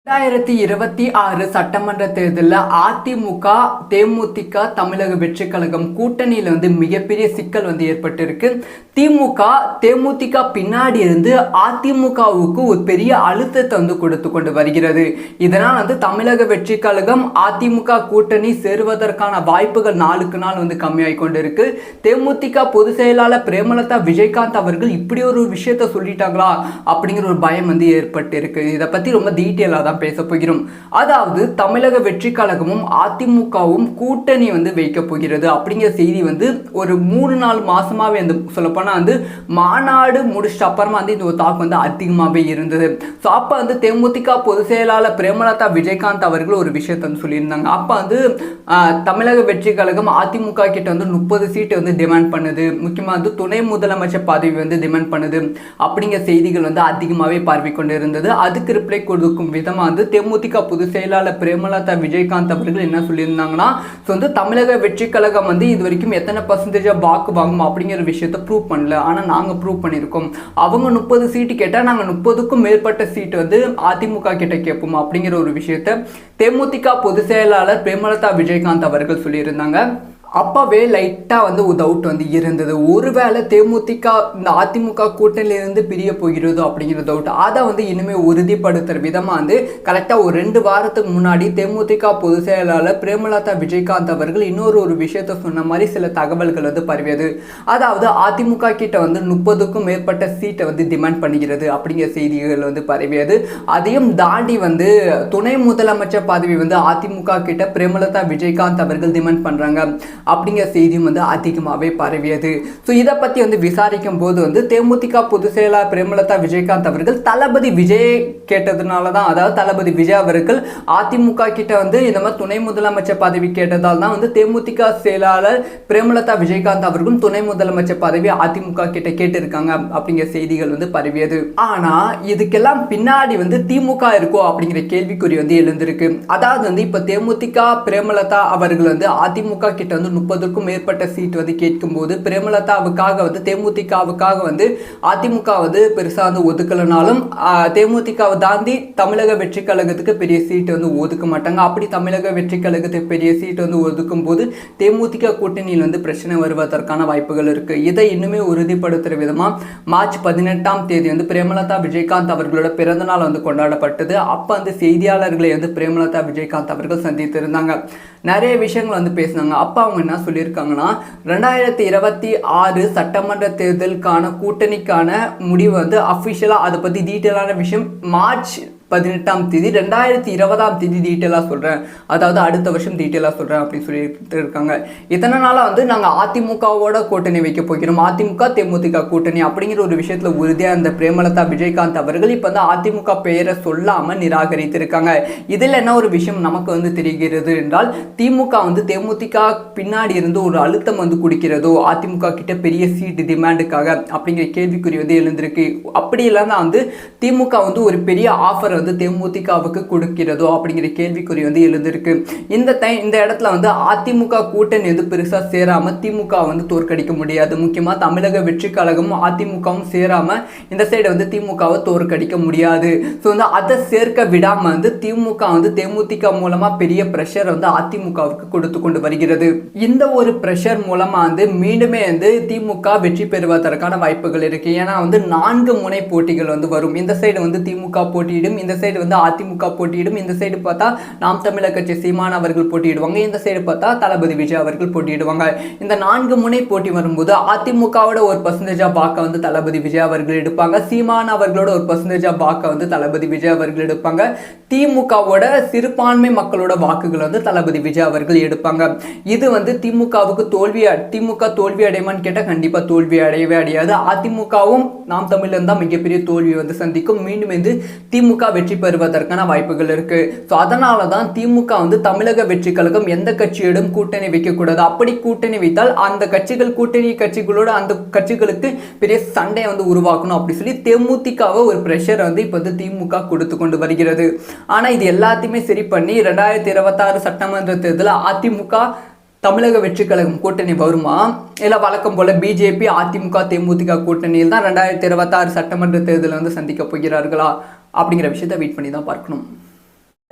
2026 சட்டமன்ற தேர்தலில் அதிமுக தேமுதிக தமிழக வெற்றி கழகம் கூட்டணியில் மிகப்பெரிய சிக்கல் ஏற்பட்டிருக்கு. திமுக தேமுதிக பின்னாடி இருந்து அதிமுகவுக்கு ஒரு பெரிய அழுத்தத்தை கொடுத்து கொண்டு வருகிறது. இதனால் தமிழக வெற்றி கழகம் அதிமுக கூட்டணி சேருவதற்கான வாய்ப்புகள் நாளுக்கு நாள் கம்மியாகி கொண்டு இருக்கு. தேமுதிக பொதுச் செயலாளர் பிரேமலதா விஜயகாந்த் அவர்கள் இப்படி ஒரு விஷயத்த சொல்லிட்டாங்களா அப்படிங்கிற ஒரு பயம் ஏற்பட்டு இருக்கு. இதை பத்தி ரொம்ப டீட்டெயிலாக தான் பேச போகிறோம். அதாவது தமிழக வெற்றி கழகமும் அதிமுகவும் கூட்டணி வைக்க போகிறது அப்படிங்கிற செய்தி ஒரு 3-4 மாசமாவே சொல்லப்போனா மாநாடு முடிச்சிட்ட அப்புறமா இந்த ஒரு தாக்கம் அதிகமாகவே இருந்தது. ஸோ அப்போ தேமுதிக பொதுச் செயலாளர் பிரேமலதா விஜயகாந்த் அவர்கள் ஒரு விஷயத்தை சொல்லியிருந்தாங்க. அப்போ தமிழக வெற்றி கழகம் அதிமுக கிட்ட 30 சீட்டு டிமாண்ட் பண்ணுது, முக்கியமாக துணை முதலமைச்சர் பதவி டிமாண்ட் பண்ணுது அப்படிங்கிற செய்திகள் அதிகமாகவே பரவி கொண்டு இருந்தது. அதுக்கு ரிப்ளை கொடுக்கும் விதமாக தேமுதிக பொதுச் செயலாளர் பிரேமலதா விஜயகாந்த் அவர்கள் என்ன சொல்லியிருந்தாங்கன்னா, தமிழக வெற்றி கழகம் இது வரைக்கும் எத்தனை % வாக்கு வாங்கும் அப்படிங்கிற விஷயத்தை ப்ரூவ் பண்ணல, ஆனால் நாங்கள் ப்ரூவ் பண்ணியிருக்கோம். அவங்க 30 சீட்டு கேட்டால் நாங்கள் 30க்கும் மேற்பட்ட சீட்டு அதிமுக கிட்ட கேட்போம் அப்படிங்கிற ஒரு விஷயத்தை தேமுதிக பொதுச் செயலாளர் பிரேமலதா விஜயகாந்த் அவர்கள் சொல்லியிருந்தாங்க. அப்பவே லைட்டா ஒரு டவுட் இருந்தது. ஒருவேளை தேமுதிக இந்த அதிமுக கூட்டணியிலிருந்து பிரிய போகிறதோ அப்படிங்கிற டவுட். அதை இனிமே உறுதிப்படுத்துற விதமா கரெக்டா ஒரு 2 வாரத்துக்கு முன்னாடி தேமுதிக பொதுச் செயலாளர் பிரேமலதா விஜயகாந்த் அவர்கள் இன்னொரு விஷயத்த சொன்ன மாதிரி சில தகவல்கள் பரவியது. அதாவது அதிமுக கிட்ட 30க்கும் மேற்பட்ட சீட்டை டிமாண்ட் பண்ணுகிறது அப்படிங்கிற செய்திகள் பரவியது. அதையும் தாண்டி துணை முதலமைச்சர் பதவி அதிமுக கிட்ட பிரேமலதா விஜயகாந்த் அவர்கள் டிமாண்ட் பண்றாங்க அப்படிங்கிற செய்தியும் அதிகமாகவே பரவியது. ஸோ இதை பற்றி விசாரிக்கும் போது தேமுதிக பொதுச் செயலாளர் பிரேமலதா விஜயகாந்த் அவர்கள் தளபதி விஜய் கேட்டதுனால தான், அதாவது தளபதி விஜய் அவர்கள் அதிமுக கிட்ட இந்த மாதிரி துணை முதலமைச்சர் பதவி கேட்டதால் தான் தேமுதிக செயலாளர் பிரேமலதா விஜயகாந்த் அவர்களும் துணை முதலமைச்சர் பதவி அதிமுக கிட்ட கேட்டிருக்காங்க அப்படிங்கிற செய்திகள் பரவியது. ஆனா இதுக்கெல்லாம் பின்னாடி திமுக இருக்கோ அப்படிங்கிற கேள்விக்குறி எழுந்திருக்கு. அதாவது இப்ப தேமுதிக பிரேமலதா அவர்கள் அதிமுக கிட்ட 30க்கும் மேற்பட்ட சீட் கேட்கும் போது பிரேமலதாவுக்காக தேமுதிகவுக்காக அதிமுக பெருசா ஒதுக்கலனாலும் தேமுதிகவை தாண்டி தமிழக வெற்றி கழகத்துக்கு பெரிய சீட் ஒதுக்க மாட்டாங்க. அப்படி தமிழக வெற்றி கழகத்துக்கு பெரிய சீட் ஒதுக்கும் போது தேமுதிக கூட்டணியில் பிரச்சனை வருவதற்கான வாய்ப்புகள் இருக்கு. இதை இன்னுமே உறுதிப்படுத்துற விதமா மார்ச் 18ஆம் தேதி பிரேமலதா விஜயகாந்த் அவர்களோட பிறந்த நாள் கொண்டாடப்பட்டது. அப்ப செய்தியாளர்களை பிரேமலதா விஜயகாந்த் அவர்கள் சந்தித்திருந்தாங்க. நிறைய விஷயங்கள் பேசினாங்க. அப்ப அவங்க என்ன சொல்லியிருக்காங்கன்னா, 2026 சட்டமன்ற தேர்தலுக்கான கூட்டணிக்கான முடிவு அஃபிஷியலா அதை பத்தி டீட்டெயிலான விஷயம் மார்ச் 18ஆம் தேதி 2020ஆம் தேதி டீட்டெயிலாக சொல்கிறேன், அதாவது அடுத்த வருஷம் டீட்டெயிலாக சொல்கிறேன் அப்படின்னு சொல்லிட்டு இருக்காங்க. இதனால நாங்கள் அதிமுகவோட கூட்டணி வைக்க போகிறோம், அதிமுக தேமுதிக கூட்டணி அப்படிங்கிற ஒரு விஷயத்தில் உறுதியாக இந்த பிரேமலதா விஜயகாந்த் அவர்கள் இப்போ அதிமுக பெயரை சொல்லாமல் நிராகரித்திருக்காங்க. இதில் என்ன ஒரு விஷயம் நமக்கு தெரிகிறது என்றால், திமுக தேமுதிக பின்னாடி இருந்து ஒரு அழுத்தம் குடிக்கிறதோ, அதிமுக கிட்ட பெரிய சீட்டு டிமாண்டுக்காக அப்படிங்கிற கேள்விக்குறி எழுந்திருக்கு. அப்படி இல்லைன்னா திமுக ஒரு பெரிய ஆஃபர் தேமுதிகவுக்கு கொடுக்கிறதோ அப்படிங்கிற கேள்விக்குறி எழுந்திருக்கு. இந்த இடத்துல அதிமுக கூட்டணி பெருசா சேராம திமுக தேர்க்கடிக்க முடியாது. முக்கியமா தமிழக வெற்றி கழகமும் அதிமுகவும் சேராம இந்த சைடு திமுகவை தோற்கடிக்க முடியாது. ஸோ அதை சேர்க்க விடாம திமுக தேமுதிக மூலமா பெரிய பிரஷர் அதிமுகவுக்கு கொடுத்து கொண்டு வருகிறது. இந்த ஒரு பிரஷர் மூலமா மீண்டுமே திமுக வெற்றி பெறுவதற்கான வாய்ப்புகள் இருக்கு. ஏன்னா 4 முனை போட்டிகள் வரும். இந்த சைடு திமுக போட்டியிடும், இந்த சைடு அதிமுக போட்டியிடும், இந்த சைடு பார்த்தா நாம் தமிழர் கட்சி சீமான் அவர்கள் போட்டியிடுவாங்க, இந்த சைடு பார்த்தா தளபதி விஜய் அவர்கள் போட்டியிடுவாங்க. இந்த 4 முனை போட்டி வரும்போது அதிமுகவோட ஒரு % வாக்க தளபதி விஜய் அவர்கள் எடுப்பாங்க, சீமான் அவர்களோட ஒரு % வாக்க தளபதி விஜய் அவர்கள் எடுப்பாங்க, திமுகவோட சிறுபான்மை மக்களோட வாக்குகள் தளபதி விஜய் அவர்கள் எடுப்பாங்க. இது திமுகவுக்கு திமுக தோல்வி அடையுமான்னு கேட்டால் கண்டிப்பா தோல்வி அடையவே அடையாது. அதிமுகவும் நாம் தமிழர் தான் மிகப்பெரிய தோல்வி சந்திக்கும். மீண்டும் திமுக வெற்றி பெறுவதற்கான வாய்ப்புகள் இருக்கு. ஸோ அதனால தான் திமுக தமிழக வெற்றி கழகம் எந்த கட்சியோடும் கூட்டணி வைக்கக்கூடாது. அப்படி கூட்டணி வைத்தால் அந்த கட்சிகள் கூட்டணி கட்சிகளோட அந்த கட்சிகளுக்கு பெரிய சண்டை உருவாக்கணும் அப்படி சொல்லி தேமுதிகவை ஒரு பிரஷர் இப்போ திமுக கொடுத்து கொண்டு வருகிறது. ஆனா இது எல்லாத்தையுமே சரி பண்ணி 2026 சட்டமன்ற தேர்தலில் அதிமுக தமிழக வெற்றி கழகம் கூட்டணி வருமா, இல்லை வழக்கம் போல பிஜேபி அதிமுக தேமுதிக கூட்டணியில் தான் 2026 சட்டமன்ற தேர்தலை சந்திக்க போகிறார்களா அப்படிங்கிற விஷயத்தை வெயிட் பண்ணி தான் பார்க்கணும்.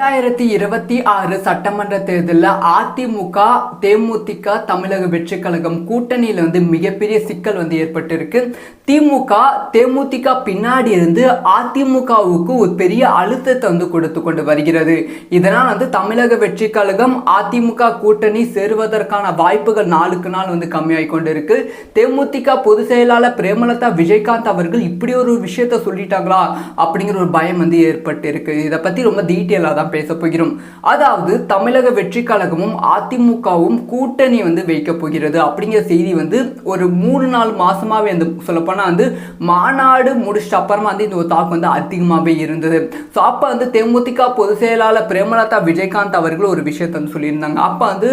2026 சட்டமன்ற தேர்தலில் அதிமுக தேமுதிக தமிழக வெற்றி கழகம் கூட்டணியில் வந்து மிகப்பெரிய சிக்கல் வந்து ஏற்பட்டிருக்கு. திமுக தேமுதிக பின்னாடி இருந்து அதிமுகவுக்கு ஒரு பெரிய அழுத்தத்தை வந்து கொடுத்து கொண்டு வருகிறது. இதனால் வந்து தமிழக வெற்றி கழகம் அதிமுக கூட்டணி சேருவதற்கான வாய்ப்புகள் நாளுக்கு நாள் வந்து கம்மியாகி கொண்டு இருக்கு. தேமுதிக பொதுச் செயலாளர் பிரேமலதா விஜயகாந்த் அவர்கள் இப்படி ஒரு விஷயத்த சொல்லிட்டாங்களா அப்படிங்கிற ஒரு பயம் வந்து ஏற்பட்டு இருக்கு. இதை பத்தி ரொம்ப டீட்டெயிலாக தான் பேச போகிறோம். அதாவது தமிழக வெற்றி கழகமும் அதிமுகவும் கூட்டணி வந்து வைக்க போகிறது அப்படிங்கிற செய்தி வந்து ஒரு 3-4 மாசமாவே வந்து சொல்லப்போனா வந்து மாநாடு முடிச்சிட்ட அப்புறமா வந்து இந்த ஒரு தாக்கம் வந்து அதிகமாகவே இருந்தது. ஸோ அப்போ வந்து தேமுதிக பொதுச் செயலாளர் பிரேமலதா விஜயகாந்த் அவர்கள் ஒரு விஷயத்தை வந்து சொல்லியிருந்தாங்க. அப்போ வந்து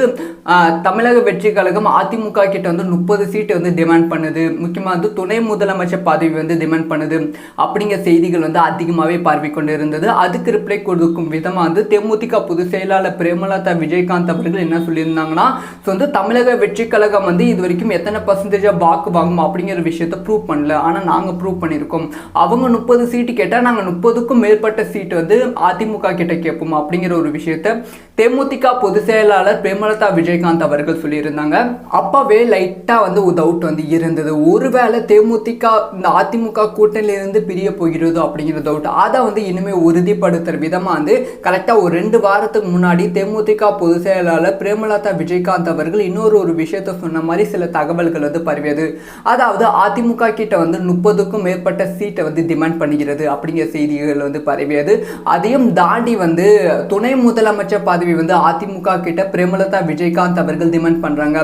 தமிழக வெற்றி கழகம் அதிமுக கிட்ட வந்து 30 சீட்டு வந்து டிமாண்ட் பண்ணுது, முக்கியமாக வந்து துணை முதலமைச்சர் பதவி வந்து டிமாண்ட் பண்ணுது அப்படிங்கிற செய்திகள் வந்து அதிகமாகவே பரவி கொண்டு இருந்தது. அதுக்கு ரிப்ளை கொடுக்கும் விதமாக வந்து தேமுதிக பொதுச் செயலாளர் பிரேமலதா விஜயகாந்த் அவர்கள் என்ன சொல்லியிருந்தாங்கன்னா, வந்து தமிழக வெற்றி கழகம் வந்து இது வரைக்கும் எத்தனை % வாக்கு வாங்கும் அப்படிங்கிற விஷயத்தை ப்ரூவ் பண்ணல, ஆனால் நாங்கள் ப்ரூவ் பண்ணியிருக்கோம். அவங்க 30 சீட்டு கேட்டால் நாங்கள் 30க்கும் மேற்பட்ட சீட்டு வந்து அதிமுக கிட்ட கேட்போம் அப்படிங்கிற ஒரு விஷயத்தை தேமுதிக பொதுச் செயலாளர் பிரேமலதா விஜயகாந்த் அவர்கள் சொல்லியிருந்தாங்க. அப்பவே லைட்டாக வந்து ஒரு டவுட் வந்து இருந்தது, ஒருவேளை தேமுதிக இந்த அதிமுக கூட்டணியிலிருந்து பிரிய போகிறதோ அப்படிங்கிற டவுட். அதை வந்து இனிமேல் உறுதிப்படுத்துற விதமாக வந்து கரெக்டாக ஒரு 2 வாரத்துக்கு முன்னாடி தேமுதிக பொதுச் செயலாளர் பிரேமலதா விஜயகாந்த் அவர்கள் இன்னொரு விஷயத்தை சொன்ன மாதிரி சில தகவல்கள் வந்து பரவியது. அதாவது அதிமுக கிட்ட வந்து 30க்கும் மேற்பட்ட சீட்டை வந்து டிமாண்ட் பண்ணுகிறது அப்படிங்கிற செய்திகள் வந்து பரவியது. அதையும் தாண்டி வந்து துணை முதலமைச்சர் பதவி வந்து அதிமுக கிட்ட பிரேமலதா விஜயகாந்த் அவர்கள் டிமாண்ட் பண்றாங்க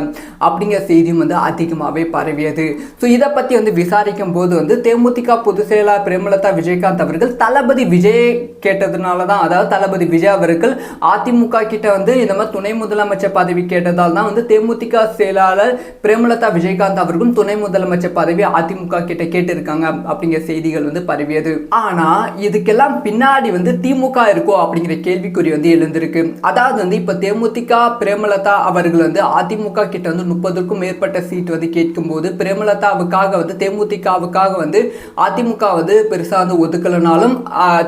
அப்படிங்கிற செய்தியும் வந்து அதிகமாகவே பரவியது. ஸோ இதை பத்தி வந்து விசாரிக்கும் போது வந்து தேமுதிக பொதுச் செயலாளர் பிரேமலதா விஜயகாந்த் அவர்கள் தளபதி விஜய் கேட்டதுனால தான், அதாவது தளபதி விஜய் அவர்கள் அதிமுக கிட்ட வந்து இந்த மாதிரி துணை முதலமைச்சர் பதவி கேட்டதால் தான் வந்து தேமுதிக செயலாளர் பிரேமலதா விஜயகாந்த் அவர்களும் துணை முதலமைச்சர் பதவி அதிமுக கிட்ட கேட்டிருக்காங்க அப்படிங்கிற செய்திகள் வந்து பரவியது. ஆனா இதுக்கெல்லாம் பின்னாடி வந்து திமுக இருக்கோ அப்படிங்கிற கேள்விக்குறி வந்து எழுந்திருக்கு. அதாவது வந்து இப்ப தேமுதிக பிரேமலதா அவர்கள் வந்து அதிமுக கிட்ட வந்து 30க்கும் மேற்பட்ட சீட் வந்து கேட்கும் போது பிரேமலதாவுக்காக வந்து தேமுதிகவுக்காக வந்து அதிமுக வந்து பெருசா வந்து ஒதுக்கலனாலும்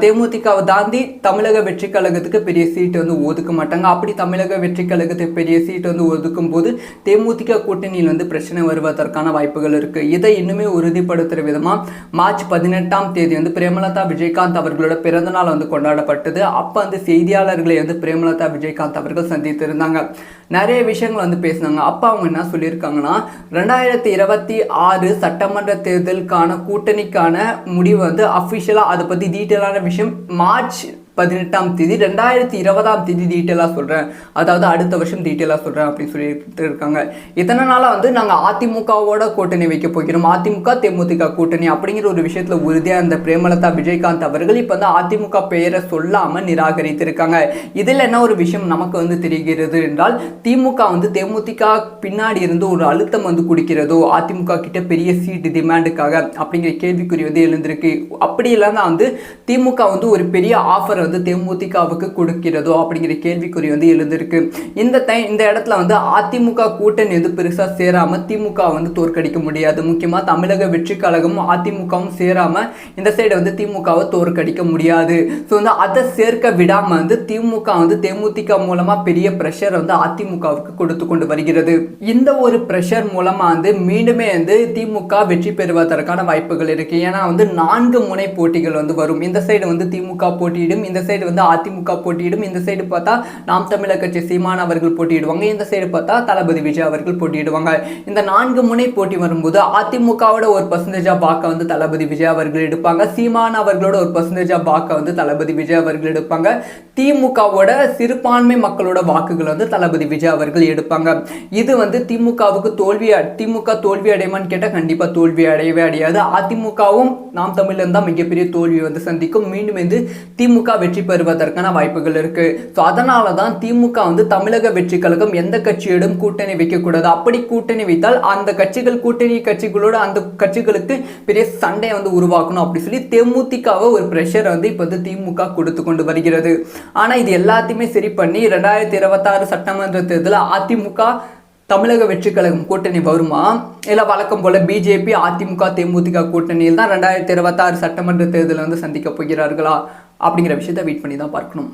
தேமுதிகவை தாண்டி தமிழக வெற்றி கழகத்துக்கு பெரிய சீட்டு வந்து ஒதுக்க மாட்டாங்க. அப்படி தமிழக வெற்றி கழகத்துக்கு பெரிய சீட்டு வந்து ஒதுக்கும் போது தேமுதிக கூட்டணியில் வந்து பிரச்சனை வருவதற்கான வாய்ப்புகள் இருக்கு. இதை இன்னுமே உறுதிப்படுத்துற விதமா மார்ச் 18ஆம் தேதி வந்து பிரேமலதா விஜயகாந்த் அவர்களோட பிறந்த நாள் வந்து கொண்டாடப்பட்டது. அப்ப வந்து செய்தியாளர்களை வந்து பிரேமலதா விஜயகாந்த் அவர்கள் சந்தித்திருந்தாங்க. நிறைய விஷயங்கள் வந்து பேசினாங்க. அப்ப அவங்க என்ன சொல்லியிருக்காங்கன்னா, 2026 சட்டமன்ற தேர்தலுக்கான கூட்டணிக்கான முடிவு வந்து அஃபிஷியலா அதை பத்தி டீட்டெயிலான விஷயம் மார்ச் 18ஆம் தேதி 2020ஆம் தேதி டீட்டெயிலாக சொல்கிறேன், அதாவது அடுத்த வருஷம் டீட்டெயிலாக சொல்கிறேன் அப்படின்னு சொல்லிட்டு இருக்காங்க. இத்தனை நாளாக வந்து நாங்கள் அதிமுகவோட கூட்டணி வைக்க போகிறோம், அதிமுக தேமுதிக கூட்டணி அப்படிங்கிற ஒரு விஷயத்தில் உறுதியாக இருந்த பிரேமலதா விஜயகாந்த் அவர்கள் இப்போ வந்து அதிமுக பெயரை சொல்லாமல் நிராகரித்திருக்காங்க. இதில் என்ன ஒரு விஷயம் நமக்கு வந்து தெரிகிறது என்றால், திமுக வந்து தேமுதிக பின்னாடி இருந்து ஒரு அழுத்தம் வந்து குடிக்கிறதோ அதிமுக கிட்ட பெரிய சீட்டு டிமாண்டுக்காக அப்படிங்கிற கேள்விக்குறி வந்து எழுந்திருக்கு. அப்படி இல்லைன்னா வந்து திமுக வந்து ஒரு பெரிய ஆஃபர் வந்து தேமுதிகவுக்கு கொடுக்கிறதோ அப்படிங்கிற கேள்விக்குறி வந்து எழுந்திருக்கு. இந்த இடத்துல வந்து அதிமுக கூட்டணி வந்து பெருசா சேராம திமுக வந்து தோற்கடிக்க முடியாது. முக்கியமா தமிழக வெற்றி கழகமும் அதிமுகவும் சேராம இந்த சைடு வந்து திமுகவை தோற்கடிக்க முடியாது. ஸோ வந்து அதை சேர்க்க விடாம வந்து திமுக வந்து தேமுதிக மூலமா பெரிய பிரஷர் வந்து அதிமுகவுக்கு கொடுத்து கொண்டு வருகிறது. இந்த ஒரு பிரஷர் மூலமா வந்து மீண்டுமே வந்து திமுக வெற்றி பெறுவதற்கான வாய்ப்புகள் இருக்கு. ஏன்னா வந்து 4 முனை போட்டிகள் வந்து வரும். இந்த சைடு வந்து திமுக போட்டியிடும், இந்த சைடு வந்து அதிமுக போட்டியிடும், இந்த சைடு பார்த்தா நாம் தமிழர் கட்சி சீமான் அவர்கள் போட்டியிடுவாங்க, இந்த சைடு பார்த்தா தளபதி விஜய் அவர்கள் போட்டியிடுவாங்க. இந்த 4 முனை போட்டி வரும்போது அதிமுகவோட ஒரு % வாக்க வந்து தளபதி விஜய் அவர்கள் எடுப்பாங்க, சீமான் அவர்களோட ஒரு % வாக்க வந்து தளபதி விஜய் அவர்கள் எடுப்பாங்க, திமுகவோட சிறுபான்மை மக்களோட வாக்குகள் வந்து தளபதி விஜய் அவர்கள் எடுப்பாங்க. இது வந்து திமுகவுக்கு திமுக தோல்வி அடையுமான்னு கேட்டால் கண்டிப்பா தோல்வி அடையவே அடையாது. அதிமுகவும் நாம் தமிழர் தான் மிகப்பெரிய தோல்வி வந்து சந்திக்கும். மீண்டும் வந்து திமுக வெற்றி பெறுவதற்கான வாய்ப்புகள் இருக்கு. ஸோ அதனால தான் திமுக வந்து தமிழக வெற்றி கழகம் எந்த கட்சியோடும் கூட்டணி வைக்கக்கூடாது, அப்படி கூட்டணி வைத்தால் அந்த கட்சிகள் கூட்டணி கட்சிகளோட அந்த கட்சிகளுக்கு பெரிய சண்டை வந்து உருவாக்கணும் அப்படி சொல்லி தேமுதிகவை ஒரு பிரஷர் வந்து இப்போ வந்து திமுக கொடுத்து கொண்டு வருகிறது. ஆனால் இது எல்லாத்தையுமே சரி பண்ணி 2026 சட்டமன்ற தேர்தலில் அதிமுக தமிழக வெற்றி கழகம் கூட்டணி வருமா, இல்லை வழக்கம் போல பிஜேபி அதிமுக தேமுதிக கூட்டணியில் தான் 2026 சட்டமன்ற தேர்தலை வந்து சந்திக்க போகிறார்களா அப்படிங்கிற விஷயத்தை வெயிட் பண்ணி தான் பார்க்கணும்.